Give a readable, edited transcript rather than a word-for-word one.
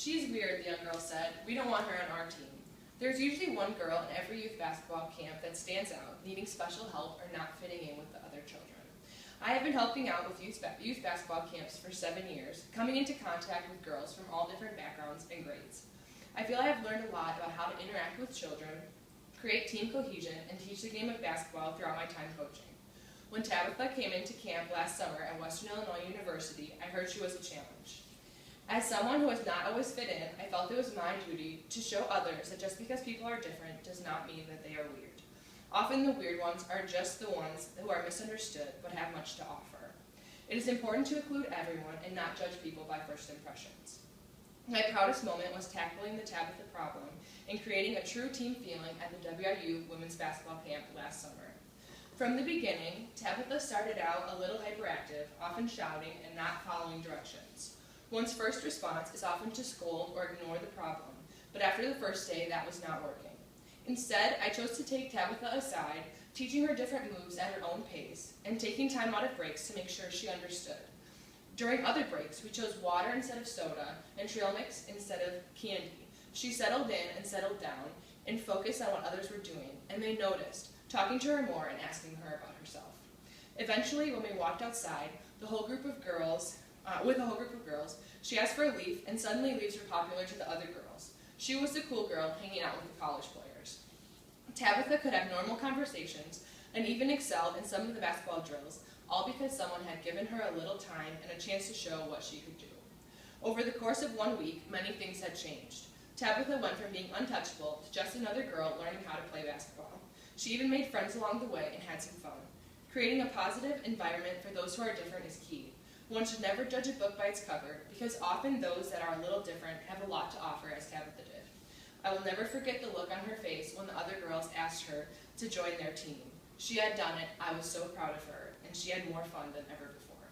She's weird, the young girl said. We don't want her on our team. There's usually one girl in every youth basketball camp that stands out, needing special help or not fitting in with the other children. I have been helping out with youth basketball camps for 7 years, coming into contact with girls from all different backgrounds and grades. I feel I have learned a lot about how to interact with children, create team cohesion, and teach the game of basketball throughout my time coaching. When Tabitha came into camp last summer at Western Illinois University, I heard she was a challenge. As someone who has not always fit in, I felt it was my duty to show others that just because people are different does not mean that they are weird. Often the weird ones are just the ones who are misunderstood but have much to offer. It is important to include everyone and not judge people by first impressions. My proudest moment was tackling the Tabitha problem and creating a true team feeling at the WIU women's basketball camp last summer. From the beginning, Tabitha started out a little hyperactive, often shouting and not following directions. One's first response is often to scold or ignore the problem, but after the first day, that was not working. Instead, I chose to take Tabitha aside, teaching her different moves at her own pace, and taking time out of breaks to make sure she understood. During other breaks, we chose water instead of soda and trail mix instead of candy. She settled in and settled down and focused on what others were doing, and they noticed, talking to her more and asking her about herself. Eventually, when we walked outside, with a whole group of girls, she asked for a leaf, and suddenly leaves were popular to the other girls. She was the cool girl hanging out with the college players. Tabitha could have normal conversations and even excelled in some of the basketball drills, all because someone had given her a little time and a chance to show what she could do. Over the course of 1 week, many things had changed. Tabitha went from being untouchable to just another girl learning how to play basketball. She even made friends along the way and had some fun. Creating a positive environment for those who are different is key. One should never judge a book by its cover, because often those that are a little different have a lot to offer, as Tabitha did. I will never forget the look on her face when the other girls asked her to join their team. She had done it, I was so proud of her, and she had more fun than ever before.